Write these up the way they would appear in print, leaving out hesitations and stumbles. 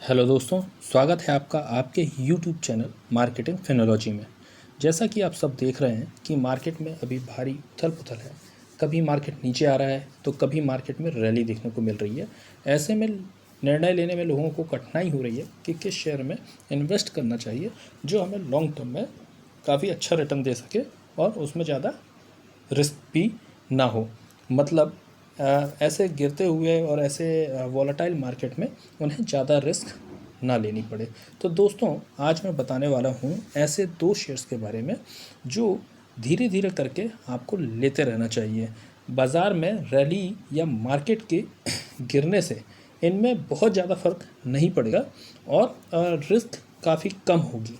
Hello दोस्तों, स्वागत है आपका आपके YouTube चैनल मार्केटिंग फिनोलॉजी में। जैसा कि आप सब देख रहे हैं कि मार्केट में अभी भारी उथल पुथल है। कभी मार्केट नीचे आ रहा है तो कभी मार्केट में रैली देखने को मिल रही है। ऐसे में निर्णय लेने में लोगों को कठिनाई हो रही है कि किस शेयर में इन्वेस्ट करना चाहिए जो हमें लॉन्ग टर्म में काफ़ी अच्छा रिटर्न दे सके और उसमें ज़्यादा रिस्क भी ना हो। मतलब ऐसे गिरते हुए और ऐसे वॉलेटाइल मार्केट में उन्हें ज़्यादा रिस्क ना लेनी पड़े। तो दोस्तों, आज मैं बताने वाला हूँ ऐसे दो शेयर्स के बारे में जो धीरे धीरे करके आपको लेते रहना चाहिए। बाज़ार में रैली या मार्केट के गिरने से इनमें बहुत ज़्यादा फर्क नहीं पड़ेगा और रिस्क काफ़ी कम होगी।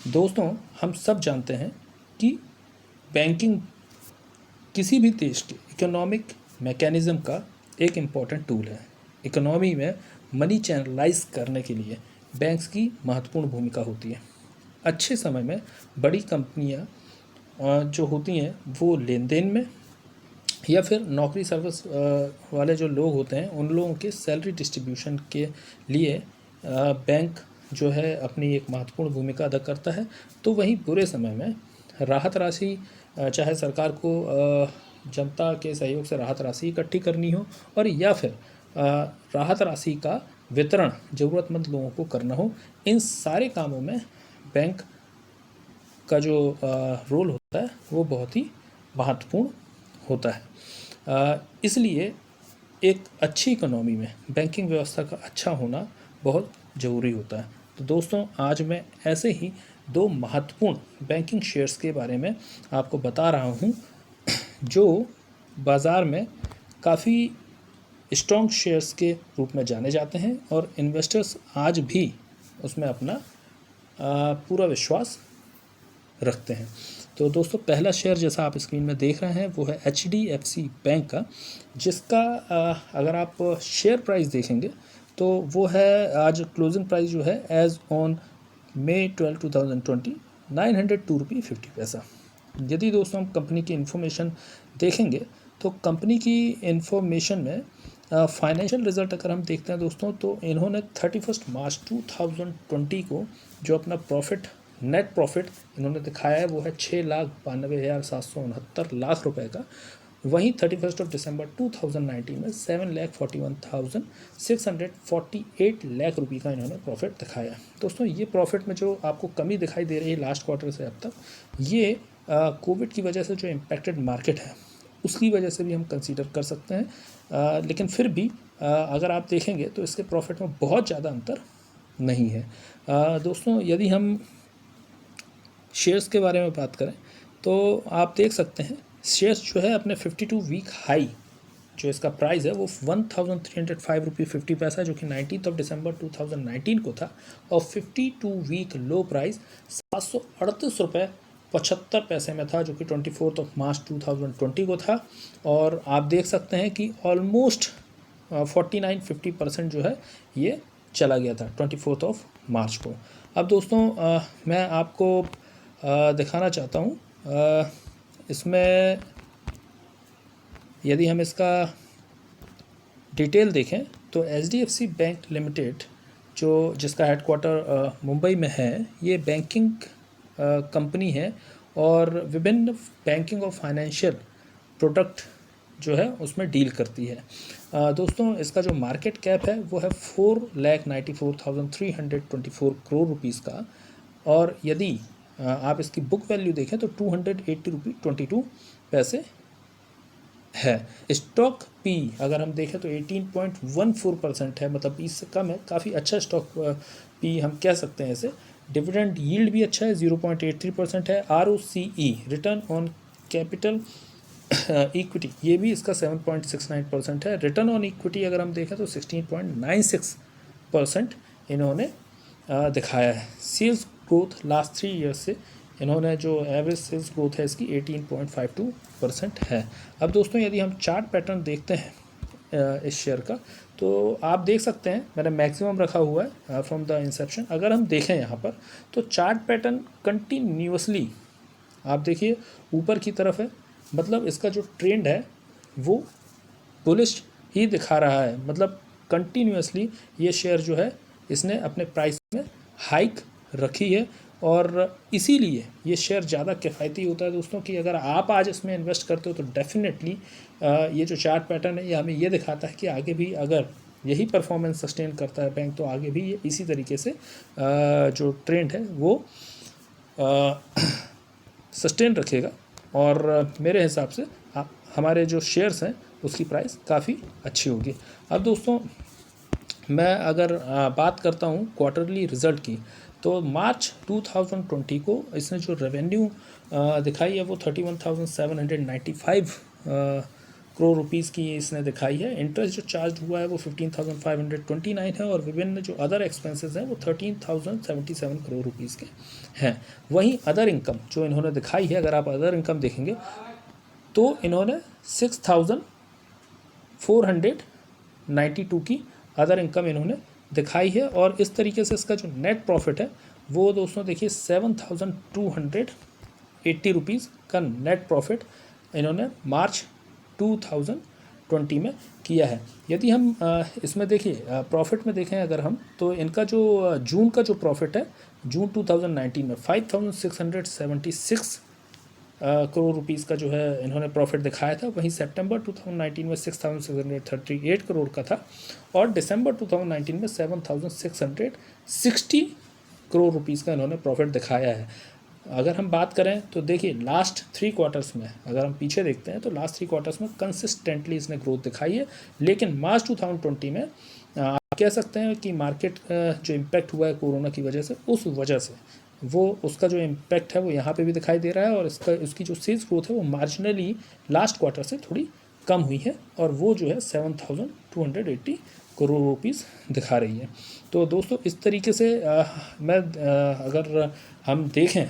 दोस्तों, हम सब जानते हैं कि बैंकिंग किसी भी देश के इकोनॉमिक मैकेनिज़्म का एक इम्पॉर्टेंट टूल है। इकोनॉमी में मनी चैनलाइज करने के लिए बैंक्स की महत्वपूर्ण भूमिका होती है। अच्छे समय में बड़ी कंपनियां जो होती हैं वो लेन देन में या फिर नौकरी सर्विस वाले जो लोग होते हैं उन लोगों के सैलरी डिस्ट्रीब्यूशन के लिए बैंक जो है अपनी एक महत्वपूर्ण भूमिका अदा करता है। तो वहीं बुरे समय में राहत राशि चाहे सरकार को जनता के सहयोग से राहत राशि इकट्ठी करनी हो और या फिर राहत राशि का वितरण ज़रूरतमंद लोगों को करना हो, इन सारे कामों में बैंक का जो रोल होता है वो बहुत ही महत्वपूर्ण होता है। इसलिए एक अच्छी इकोनॉमी में बैंकिंग व्यवस्था का अच्छा होना बहुत ज़रूरी होता है। तो दोस्तों, आज मैं ऐसे ही दो महत्वपूर्ण बैंकिंग शेयर्स के बारे में आपको बता रहा हूँ जो बाज़ार में काफ़ी स्ट्रॉन्ग शेयर्स के रूप में जाने जाते हैं और इन्वेस्टर्स आज भी उसमें अपना पूरा विश्वास रखते हैं। तो दोस्तों, पहला शेयर जैसा आप स्क्रीन में देख रहे हैं वो है HDFC बैंक का, जिसका अगर आप शेयर प्राइस देखेंगे तो वो है आज क्लोजिंग प्राइस जो है एज ऑन May 12, 2020 ₹902.50। यदि दोस्तों हम कंपनी की इन्फॉर्मेशन देखेंगे तो कंपनी की इन्फॉर्मेशन में फाइनेंशियल रिजल्ट अगर हम देखते हैं दोस्तों तो इन्होंने 31 मार्च 2020 को जो अपना प्रॉफिट नेट प्रॉफिट इन्होंने दिखाया है वो है 6,92,769 लाख रुपए का। वहीं 31 दिसंबर 2019 में 7,41,648 लाख रुपये का इन्होंने प्रॉफिट दिखाया। दोस्तों, ये प्रॉफिट में जो आपको कमी दिखाई दे रही है लास्ट क्वार्टर से अब तक, ये कोविड की वजह से जो इम्पैक्टेड मार्केट है उसकी वजह से भी हम कंसीडर कर सकते हैं। लेकिन फिर भी अगर आप देखेंगे तो इसके प्रॉफिट में बहुत ज़्यादा अंतर नहीं है। दोस्तों, यदि हम शेयर्स के बारे में बात करें तो आप देख सकते हैं शेयर्स जो है अपने 52 वीक हाई जो इसका प्राइस है वो 1305.50 जो कि 19 दिसंबर 2019 को था और 52 वीक लो प्राइस 738.75 में था जो कि 24 मार्च 2020 को था। और आप देख सकते हैं कि ऑलमोस्ट 49-50% जो है ये चला गया था 24 मार्च को। अब दोस्तों, मैं आपको दिखाना चाहता हूँ इसमें यदि हम इसका डिटेल देखें तो HDFC बैंक लिमिटेड जो जिसका हेडक्वार्टर मुंबई में है, ये बैंकिंग कंपनी है और विभिन्न बैंकिंग और फाइनेंशियल प्रोडक्ट जो है उसमें डील करती है। दोस्तों, इसका जो मार्केट कैप है वो है 4,94,324 करोड़ रुपीज़ का और यदि आप इसकी बुक वैल्यू देखें तो 280.22 है। स्टॉक पी अगर हम देखें तो 18.14% है, मतलब 20 से कम है। काफ़ी अच्छा स्टॉक पी हम कह सकते हैं इसे। डिविडेंड यील्ड भी अच्छा है, 0.83% है। ROCE return on capital equity ये भी इसका 7.69% है। रिटर्न ऑन इक्विटी अगर हम देखें तो 16.96% इन्होंने दिखाया है। सेल्स ग्रोथ लास्ट 3 ईयर्स से इन्होंने जो एवरेज सेल्स ग्रोथ है इसकी 18.52% है। अब दोस्तों, यदि हम चार्ट पैटर्न देखते हैं इस शेयर का तो आप देख सकते हैं मैंने मैक्सिमम रखा हुआ है फ्रॉम द इंसेप्शन। अगर हम देखें यहाँ पर तो चार्ट पैटर्न कंटिन्यूसली आप देखिए ऊपर की तरफ है, मतलब इसका जो ट्रेंड है वो बुलिश ही दिखा रहा है। मतलब कंटिन्यूसली ये शेयर जो है इसने अपने प्राइस में हाइक रखी है और इसीलिए ये शेयर ज़्यादा किफ़ायती होता है दोस्तों कि अगर आप आज इसमें इन्वेस्ट करते हो तो डेफिनेटली ये जो चार्ट पैटर्न है ये हमें ये दिखाता है कि आगे भी अगर यही परफॉर्मेंस सस्टेन करता है बैंक तो आगे भी ये इसी तरीके से जो ट्रेंड है वो सस्टेन रखेगा और मेरे हिसाब से हमारे जो शेयर्स हैं उसकी प्राइस काफ़ी अच्छी होगी। अब दोस्तों मैं अगर बात करता हूँ क्वार्टरली रिज़ल्ट की तो मार्च 2020 को इसने जो रेवेन्यू दिखाई है वो 31,795 करोड़ रुपीस की इसने दिखाई है। इंटरेस्ट जो चार्ज हुआ है वो 15,529 है और विभिन्न जो अदर एक्सपेंसेस हैं वो 13,077 करोड़ रुपीस के हैं। वहीं अदर इनकम जो इन्होंने दिखाई है, अगर आप अदर इनकम देखेंगे तो इन्होंने 6,492 की अदर इनकम इन्होंने दिखाई है और इस तरीके से इसका जो नेट प्रॉफिट है वो दोस्तों देखिए 7,280 रुपीज़ का नेट प्रॉफिट इन्होंने मार्च 2020 में किया है। यदि हम इसमें देखिए प्रॉफिट में देखें अगर हम तो इनका जो जून का जो प्रॉफिट है जून 2019 में 5,676 करोड़ रुपीस का जो है इन्होंने प्रॉफिट दिखाया था। वहीं सितंबर 2019 में 6,638 करोड़ का था और दिसंबर 2019 में 7,660 करोड़ रुपीस का इन्होंने प्रॉफिट दिखाया है। अगर हम बात करें तो देखिए लास्ट 3 क्वार्टर्स में अगर हम पीछे देखते हैं तो लास्ट 3 क्वार्टर्स में कंसिस्टेंटली इसने ग्रोथ दिखाई है, लेकिन मार्च 2020 में आप कह सकते हैं कि मार्केट जो इम्पैक्ट हुआ है कोरोना की वजह से उस वजह से वो उसका जो इम्पैक्ट है वो यहाँ पे भी दिखाई दे रहा है और उसकी जो सेल्स ग्रोथ है वो मार्जिनली लास्ट क्वार्टर से थोड़ी कम हुई है और वो जो है 7,280 करोड़ रुपीस दिखा रही है। तो दोस्तों इस तरीके से अगर हम देखें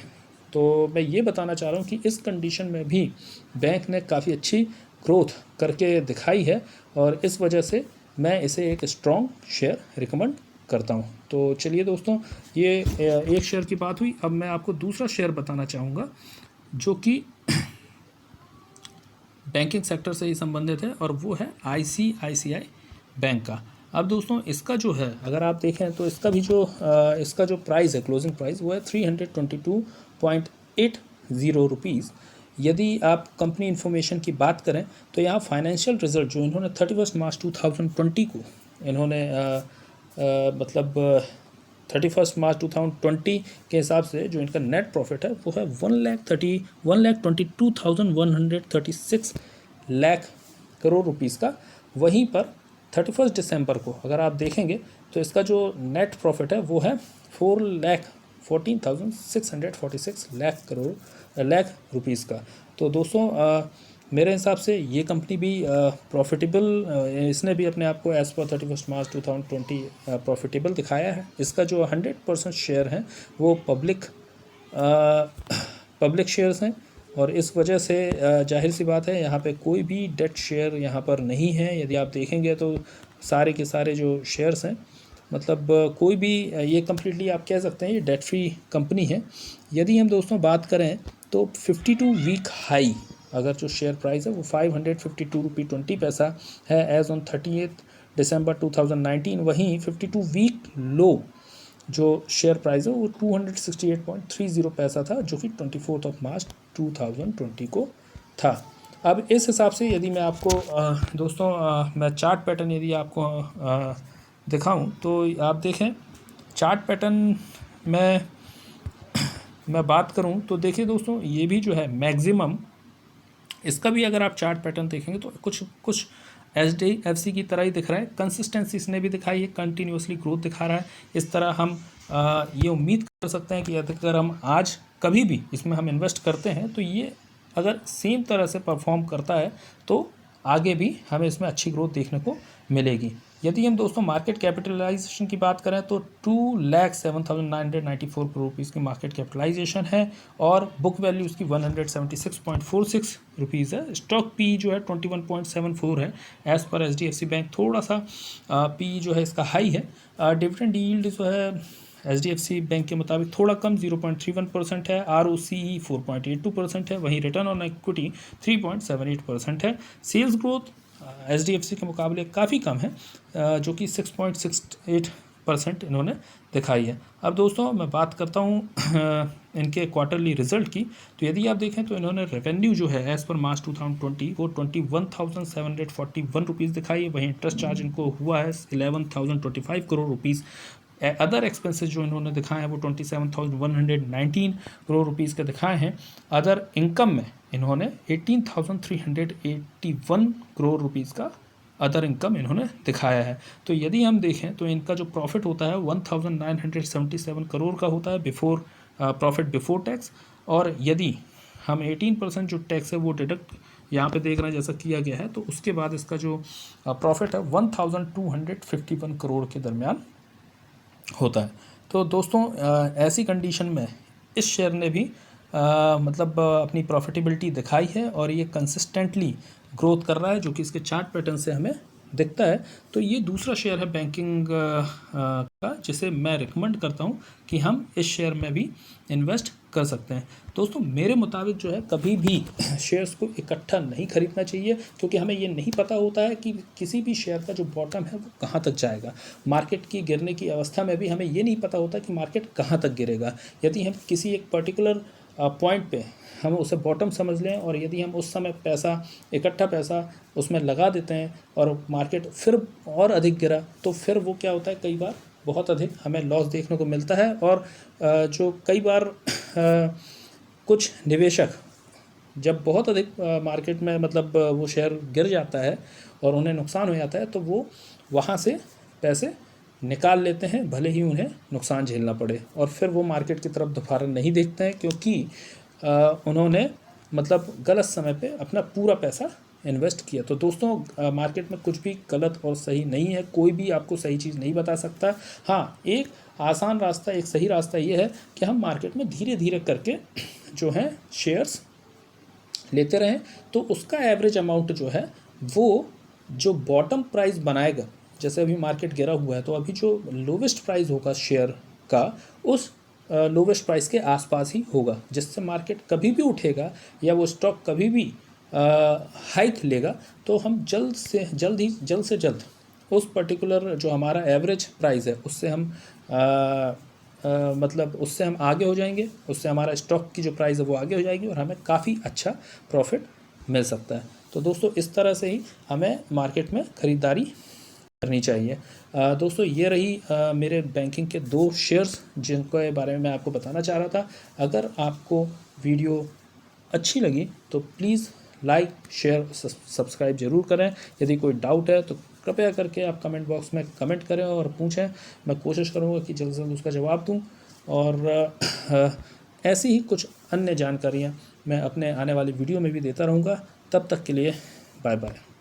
तो मैं ये बताना चाह रहा हूँ कि इस कंडीशन में भी बैंक ने काफ़ी अच्छी ग्रोथ करके दिखाई है और इस वजह से मैं इसे एक स्ट्रॉन्ग शेयर रिकमेंड करता हूँ। तो चलिए दोस्तों ये एक शेयर की बात हुई। अब मैं आपको दूसरा शेयर बताना चाहूँगा जो कि बैंकिंग सेक्टर से ही संबंधित है और वो है ICICI बैंक का। अब दोस्तों इसका जो है अगर आप देखें तो इसका भी जो इसका जो प्राइस है क्लोजिंग प्राइस वो है 322.80 रुपीज़। यदि आप कंपनी इन्फॉर्मेशन की बात करें तो यहाँ फाइनेंशियल रिजल्ट जो इन्होंने 31 मार्च 2020 को इन्होंने मतलब 31 मार्च 2020 के हिसाब से जो इनका नेट प्रॉफिट है वो है 1,22,136 लाख करोड़ रुपीस का। वहीं पर 31 दिसंबर को अगर आप देखेंगे तो इसका जो नेट प्रॉफिट है वो है 4,14,646 लाख रुपीस का। तो दोस्तों मेरे हिसाब से ये कंपनी भी प्रॉफिटेबल इसने भी अपने आप को एज़ पर 31 मार्च 2020 प्रॉफिटेबल दिखाया है। इसका जो 100% शेयर है वो पब्लिक शेयर्स हैं और इस वजह से जाहिर सी बात है यहाँ पे कोई भी डेट शेयर यहाँ पर नहीं है। यदि आप देखेंगे तो सारे के सारे जो शेयर्स हैं मतलब कोई भी ये कम्प्लीटली आप कह सकते हैं ये डेट फ्री कंपनी है। यदि हम दोस्तों बात करें तो 52 वीक हाई अगर जो शेयर प्राइस है वो 552 रुपये 20 पैसा है एज़ ऑन 30 दिसंबर 2019। वहीं 52 वीक लो जो शेयर प्राइस है वो 268.30 पैसा था जो कि 24 मार्च 2020 को था। अब इस हिसाब से यदि मैं आपको दोस्तों मैं चार्ट पैटर्न यदि आपको दिखाऊं तो आप देखें चार्ट पैटर्न में मैं बात करूं तो देखिए दोस्तों ये भी जो है मैक्सिमम इसका भी अगर आप चार्ट पैटर्न देखेंगे तो कुछ HDFC की तरह ही दिख रहा है। कंसिस्टेंसी इसने भी दिखाई है, कंटिन्यूसली ग्रोथ दिखा रहा है। इस तरह हम ये उम्मीद कर सकते हैं कि अगर हम आज कभी भी इसमें हम इन्वेस्ट करते हैं तो ये अगर सेम तरह से परफॉर्म करता है तो आगे भी हमें इसमें अच्छी ग्रोथ देखने को मिलेगी। यदि हम दोस्तों मार्केट कैपिटलाइजेशन की बात करें तो 2,07,994 करोड़ रुपीज़ की मार्केट कैपिटलाइजेशन है और बुक वैल्यू उसकी 176.46 रुपीज़ है। स्टॉक पी जो है 21.74 है एज़ पर HDFC बैंक। थोड़ा सा पी जो है इसका हाई है। डिविडेंड यील्ड जो है HDFC बैंक के मुताबिक थोड़ा कम 0.31% है। ROCE 4.82% है। वहीं रिटर्न ऑन इक्विटी 3.78% है। सेल्स ग्रोथ HDFC के मुकाबले काफ़ी कम है जो कि 6.68 परसेंट इन्होंने दिखाई है। अब दोस्तों मैं बात करता हूँ इनके क्वार्टरली रिजल्ट की। तो यदि आप देखें तो इन्होंने रेवेन्यू जो है एज़ पर मार्च 2020 वो 21,741 रुपीज़ दिखाई है। वहीं इंटरेस्ट चार्ज इनको हुआ है 11,025 करोड़ रुपीज़। अदर एक्सपेंसेस जो इन्होंने दिखाए हैं वो 27,119 करोड़ रुपीज़ के दिखाए हैं। अदर इनकम में इन्होंने 18,381 करोड़ रुपीज़ का अदर इनकम इन्होंने दिखाया है। तो यदि हम देखें तो इनका जो प्रॉफिट होता है 1977 करोड़ का होता है बिफोर प्रॉफिट बिफोर टैक्स। और यदि हम 18% जो टैक्स है वो डिडक्ट यहाँ पे देख रहे हैं जैसा किया गया है, तो उसके बाद इसका जो प्रॉफिट है 1251 करोड़ के दरमियान होता है। तो दोस्तों ऐसी कंडीशन में इस शेयर ने भी मतलब अपनी प्रॉफिटेबिलिटी दिखाई है और ये कंसिस्टेंटली ग्रोथ कर रहा है, जो कि इसके चार्ट पैटर्न से हमें दिखता है। तो ये दूसरा शेयर है बैंकिंग का जिसे मैं रिकमेंड करता हूँ कि हम इस शेयर में भी इन्वेस्ट कर सकते हैं। दोस्तों मेरे मुताबिक जो है कभी भी शेयर्स को इकट्ठा नहीं खरीदना चाहिए, क्योंकि हमें ये नहीं पता होता है कि किसी भी शेयर का जो बॉटम है वो कहाँ तक जाएगा। मार्केट की गिरने की अवस्था में भी हमें ये नहीं पता होता कि मार्केट कहाँ तक गिरेगा। यदि हम किसी एक पर्टिकुलर पॉइंट पे हम उसे बॉटम समझ लें और यदि हम उस समय इकट्ठा पैसा उसमें लगा देते हैं और मार्केट फिर और अधिक गिरा, तो फिर वो क्या होता है, कई बार बहुत अधिक हमें लॉस देखने को मिलता है। और जो कई बार कुछ निवेशक जब बहुत अधिक मार्केट में मतलब वो शेयर गिर जाता है और उन्हें नुकसान हो जाता है, तो वो वहाँ से पैसे निकाल लेते हैं भले ही उन्हें नुकसान झेलना पड़े, और फिर वो मार्केट की तरफ दोबारा नहीं देखते हैं, क्योंकि उन्होंने मतलब गलत समय पे अपना पूरा पैसा इन्वेस्ट किया। तो दोस्तों मार्केट में कुछ भी गलत और सही नहीं है, कोई भी आपको सही चीज़ नहीं बता सकता। हाँ, एक आसान रास्ता, एक सही रास्ता ये है कि हम मार्केट में धीरे धीरे करके जो है शेयर्स लेते रहें, तो उसका एवरेज अमाउंट जो है वो जो बॉटम प्राइस बनाएगा, जैसे अभी मार्केट गिरा हुआ है तो अभी जो लोवेस्ट प्राइस होगा शेयर का उस लोवेस्ट प्राइस के आसपास ही होगा, जिससे मार्केट कभी भी उठेगा या वो स्टॉक कभी भी हाइक लेगा तो हम जल्द से जल्द उस पर्टिकुलर जो हमारा एवरेज प्राइस है उससे हम मतलब उससे हम आगे हो जाएंगे, उससे हमारा स्टॉक की जो प्राइस है वो आगे हो जाएगी और हमें काफ़ी अच्छा प्रॉफिट मिल सकता है। तो दोस्तों इस तरह से ही हमें मार्केट में ख़रीदारी करनी चाहिए। दोस्तों ये रही मेरे बैंकिंग के 2 शेयर्स जिनके बारे में मैं आपको बताना चाह रहा था। अगर आपको वीडियो अच्छी लगी तो प्लीज़ लाइक शेयर सब्सक्राइब ज़रूर करें। यदि कोई डाउट है तो कृपया करके आप कमेंट बॉक्स में कमेंट करें और पूछें, मैं कोशिश करूँगा कि जल्द से जल्द उसका जवाब दूँ। और ऐसी ही कुछ अन्य जानकारियाँ मैं अपने आने वाली वीडियो में भी देता रहूँगा। तब तक के लिए बाय बाय।